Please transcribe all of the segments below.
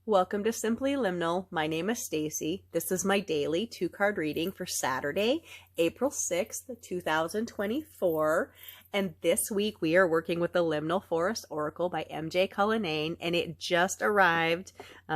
Welcome to Simply Liminal. My name is Stacy. This is my daily 2-card reading for Saturday, April 6th, 2024. And this week we are working with the Liminal Forest Oracle by MJ Cullinane, and it just arrived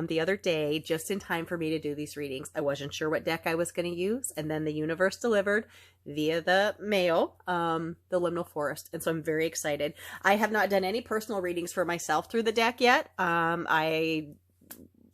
the other day, just in time for me to do these readings. I wasn't sure what deck I was going to use, and then the universe delivered via the mail the Liminal Forest, and so I'm very excited. I have not done any personal readings for myself through the deck yet. I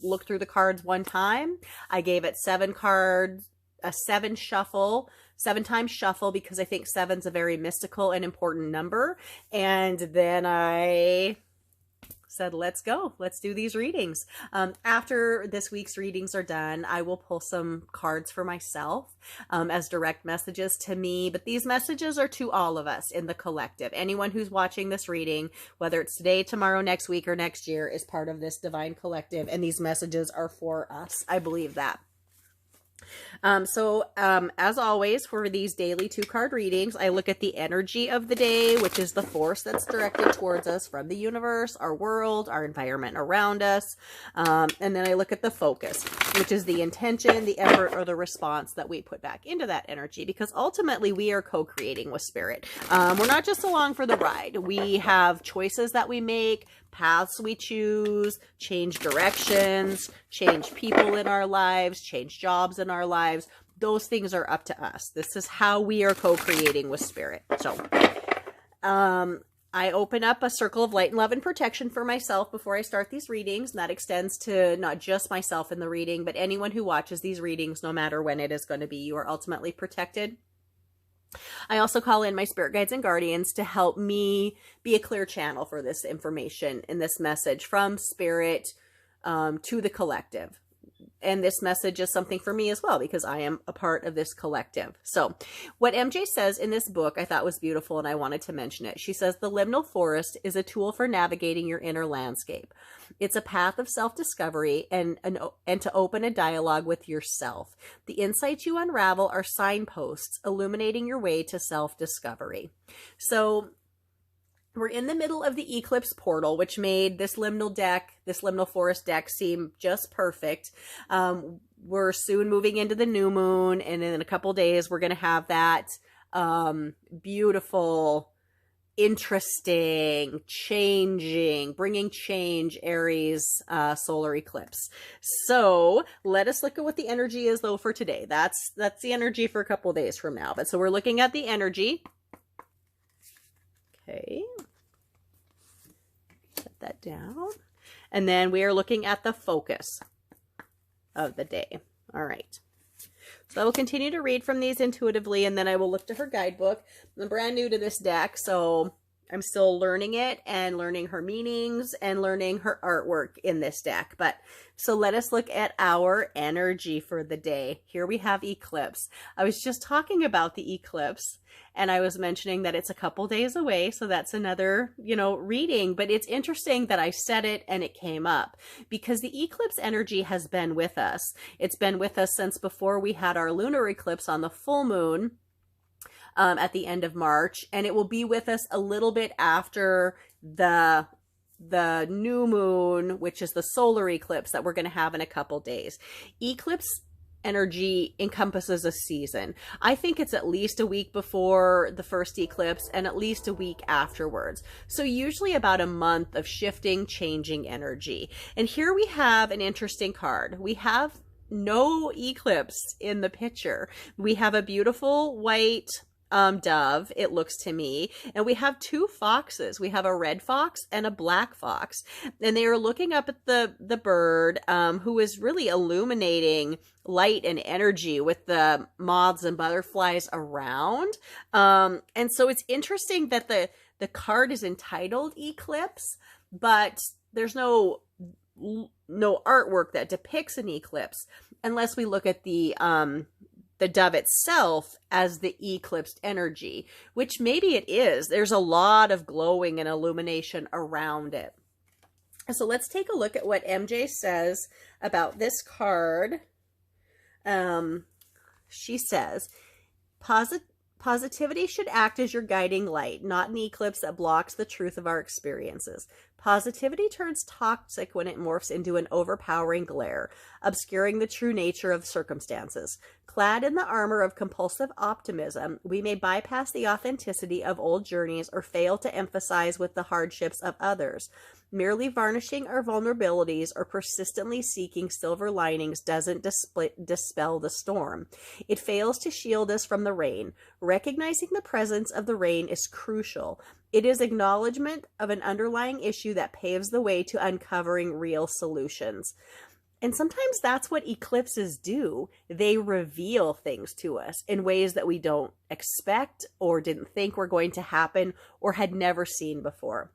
looked through the cards one time. I gave it 7 cards, a 7 times shuffle, because I think 7's a very mystical and important number. And then I said, let's go. Let's do these readings. After this week's readings are done, I will pull some cards for myself as direct messages to me. But these messages are to all of us in the collective. Anyone who's watching this reading, whether it's today, tomorrow, next week, or next year, is part of this divine collective. And these messages are for us. I believe that. As always, for these daily 2-card readings, I look at the energy of the day, which is the force that's directed towards us from the universe, our world, our environment around us. And then I look at the focus, which is the intention, the effort, or the response that we put back into that energy, because ultimately we are co-creating with spirit. We're not just along for the ride. We have choices that we make, paths we choose, change directions, change people in our lives, change jobs in our lives. Those things are up to us. This is how we are co-creating with spirit. So I open up a circle of light and love and protection for myself before I start these readings. And that extends to not just myself in the reading, but anyone who watches these readings, no matter when it is going to be. You are ultimately protected. I also call in my spirit guides and guardians to help me be a clear channel for this information and this message from spirit to the collective. And this message is something for me as well, because I am a part of this collective. So what MJ says in this book I thought was beautiful, and I wanted to mention it. She says, the liminal forest is a tool for navigating your inner landscape. It's a path of self-discovery and to open a dialogue with yourself. The insights you unravel are signposts illuminating your way to self-discovery. So we're in the middle of the eclipse portal, which made this liminal deck, this liminal forest deck, seem just perfect. We're soon moving into the new moon, and in a couple days, we're going to have that beautiful, interesting, changing, bringing change Aries solar eclipse. So let us look at what the energy is, though, for today. That's the energy for a couple days from now. But so we're looking at the energy. Okay, set that down. And then we are looking at the focus of the day. All right. So I will continue to read from these intuitively, and then I will look to her guidebook. I'm brand new to this deck, so I'm still learning it and learning her meanings and learning her artwork in this deck. But so let us look at our energy for the day. Here we have eclipse. I was just talking about the eclipse, and I was mentioning that it's a couple days away. So that's another, reading. But it's interesting that I said it and it came up, because the eclipse energy has been with us. It's been with us since before we had our lunar eclipse on the full moon at the end of March, and it will be with us a little bit after the new moon, which is the solar eclipse that we're going to have in a couple days. Eclipse energy encompasses a season. I think it's at least a week before the first eclipse and at least a week afterwards. So usually about a month of shifting, changing energy. And here we have an interesting card. We have no eclipse in the picture. We have a beautiful white dove, it looks to me, and we have 2 foxes. We have a red fox and a black fox, and they are looking up at the bird, who is really illuminating light and energy with the moths and butterflies around. And so it's interesting that the card is entitled Eclipse, but there's no artwork that depicts an eclipse unless we look at the dove itself as the eclipsed energy, which maybe it is. There's a lot of glowing and illumination around it. So let's take a look at what MJ says about this card. She says, Positivity should act as your guiding light, not an eclipse that blocks the truth of our experiences. Positivity turns toxic when it morphs into an overpowering glare, obscuring the true nature of circumstances. Clad in the armor of compulsive optimism, we may bypass the authenticity of old journeys or fail to emphasize with the hardships of others. Merely varnishing our vulnerabilities or persistently seeking silver linings doesn't dispel the storm. It fails to shield us from the rain. Recognizing the presence of the rain is crucial. It is acknowledgement of an underlying issue that paves the way to uncovering real solutions. And sometimes that's what eclipses do. They reveal things to us in ways that we don't expect or didn't think were going to happen or had never seen before.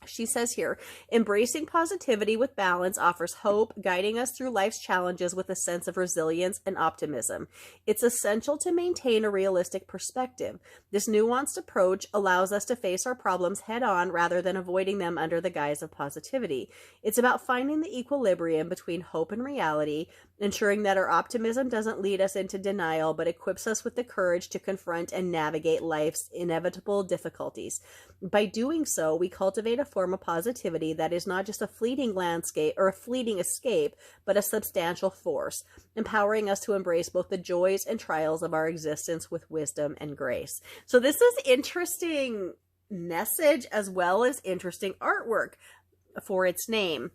She says here, embracing positivity with balance offers hope, guiding us through life's challenges with a sense of resilience and optimism. It's essential to maintain a realistic perspective. This nuanced approach allows us to face our problems head on rather than avoiding them under the guise of positivity. It's about finding the equilibrium between hope and reality, ensuring that our optimism doesn't lead us into denial, but equips us with the courage to confront and navigate life's inevitable difficulties. By doing so, we cultivate a form of positivity that is not just a fleeting landscape or a fleeting escape, but a substantial force, empowering us to embrace both the joys and trials of our existence with wisdom and grace. So this is interesting message as well as interesting artwork for its name,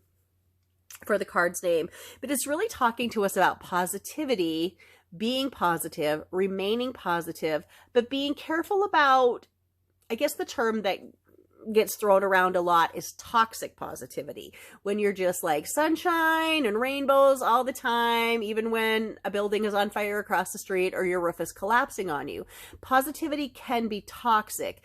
for the card's name. But it's really talking to us about positivity, being positive, remaining positive, but being careful about, I guess the term that gets thrown around a lot is toxic positivity. When you're just like sunshine and rainbows all the time, even when a building is on fire across the street or your roof is collapsing on you. Positivity can be toxic.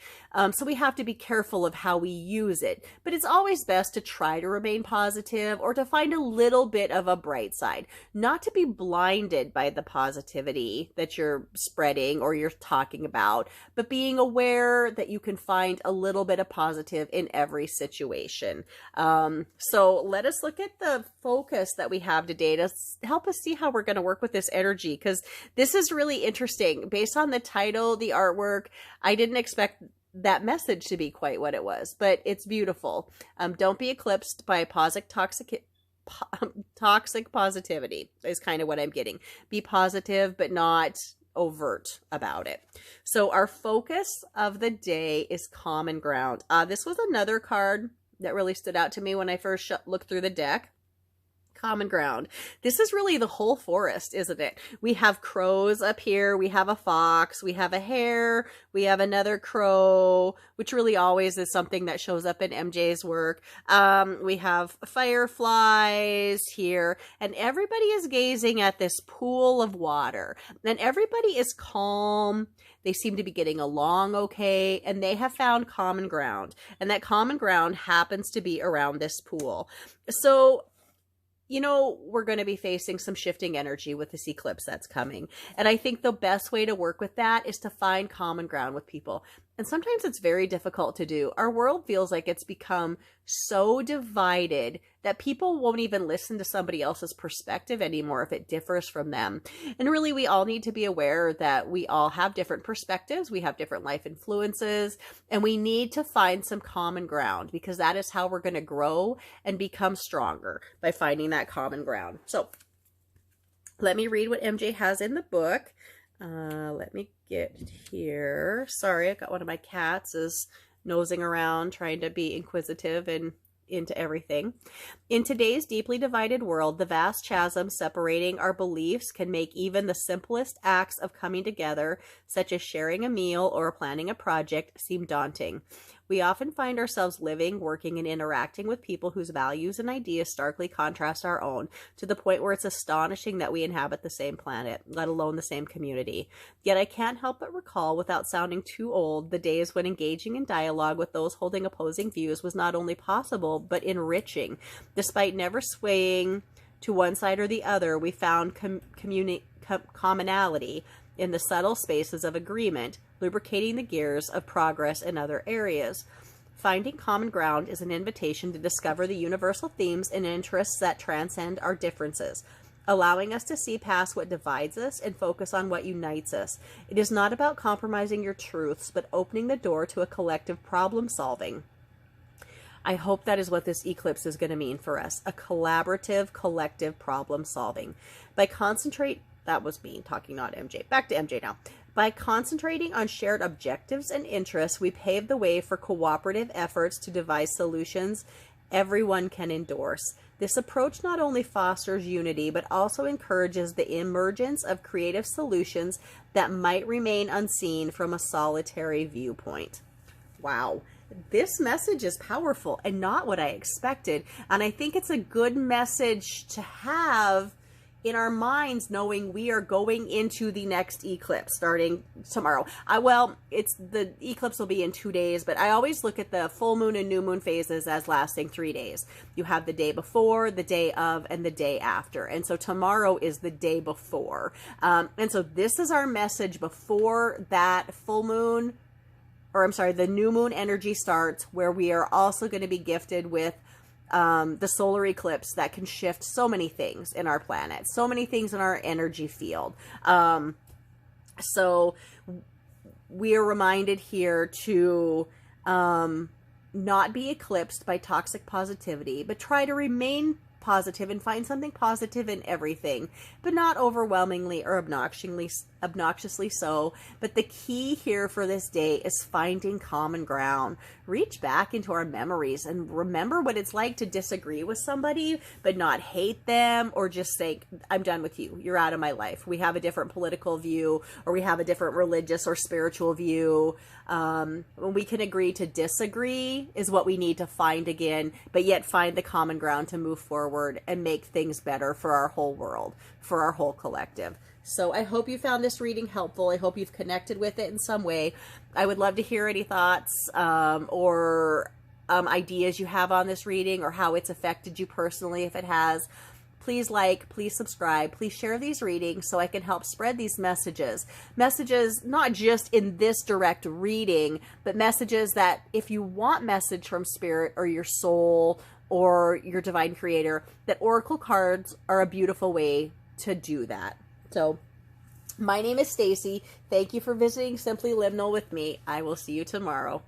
So we have to be careful of how we use it. But it's always best to try to remain positive or to find a little bit of a bright side. Not to be blinded by the positivity that you're spreading or you're talking about, but being aware that you can find a little bit of positive in every situation. So let us look at the focus that we have today to help us see how we're going to work with this energy, because this is really interesting. Based on the title, the artwork, I didn't expect that message to be quite what it was, but it's beautiful. Don't be eclipsed by toxic positivity is kind of what I'm getting. Be positive, but not overt about it. So our focus of the day is common ground. This was another card that really stood out to me when I first looked through the deck. Common ground. This is really the whole forest, isn't it? We have crows up here. We have a fox. We have a hare. We have another crow, which really always is something that shows up in MJ's work. We have fireflies here, and everybody is gazing at this pool of water, and everybody is calm. They seem to be getting along okay, and they have found common ground, and that common ground happens to be around this pool. So you know, we're going to be facing some shifting energy with this eclipse that's coming. And I think the best way to work with that is to find common ground with people. And sometimes it's very difficult to do. Our world feels like it's become so divided that people won't even listen to somebody else's perspective anymore if it differs from them. And really, we all need to be aware that we all have different perspectives. We have different life influences, and we need to find some common ground, because that is how we're going to grow and become stronger, by finding that common ground. So let me read what MJ has in the book. Let me get here. Sorry, I got one of my cats is nosing around trying to be inquisitive and into everything. In today's deeply divided world, the vast chasm separating our beliefs can make even the simplest acts of coming together, such as sharing a meal or planning a project, seem daunting. We often find ourselves living, working, and interacting with people whose values and ideas starkly contrast our own, to the point where it's astonishing that we inhabit the same planet, let alone the same community. Yet I can't help but recall, without sounding too old, the days when engaging in dialogue with those holding opposing views was not only possible, but enriching. Despite never swaying to one side or the other, we found commonality in the subtle spaces of agreement, lubricating the gears of progress in other areas. Finding common ground is an invitation to discover the universal themes and interests that transcend our differences. allowing us to see past what divides us and focus on what unites us. It is not about compromising your truths, but opening the door to a collective problem solving. I hope that is what this eclipse is going to mean for us. A collaborative, collective problem solving. That was me talking, not MJ. Back to MJ now. By concentrating on shared objectives and interests, we pave the way for cooperative efforts to devise solutions everyone can endorse. This approach not only fosters unity, but also encourages the emergence of creative solutions that might remain unseen from a solitary viewpoint. Wow. This message is powerful and not what I expected. And I think it's a good message to have in our minds, knowing we are going into the next eclipse starting tomorrow. The eclipse will be in 2 days, but I always look at the full moon and new moon phases as lasting 3 days. You have the day before, the day of, and the day after. And so tomorrow is the day before. And so this is our message before that full moon, the new moon energy starts, where we are also going to be gifted with the solar eclipse that can shift so many things in our planet, so many things in our energy field. So we are reminded here to not be eclipsed by toxic positivity, but try to remain positive and find something positive in everything, but not overwhelmingly or obnoxiously so. But the key here for this day is finding common ground. Reach back into our memories and remember what it's like to disagree with somebody, but not hate them or just say, I'm done with you. You're out of my life. We have a different political view, or we have a different religious or spiritual view. When we can agree to disagree is what we need to find again, but yet find the common ground to move forward and make things better for our whole world, for our whole collective. So I hope you found this reading helpful. I hope you've connected with it in some way. I would love to hear any thoughts or ideas you have on this reading, or how it's affected you personally, if it has. Please like, please subscribe, please share these readings so I can help spread these messages. Messages not just in this direct reading, but messages that if you want message from spirit or your soul or your divine creator, that oracle cards are a beautiful way to do that. So my name is Stacy. Thank you for visiting Simply Liminal with me. I will see you tomorrow.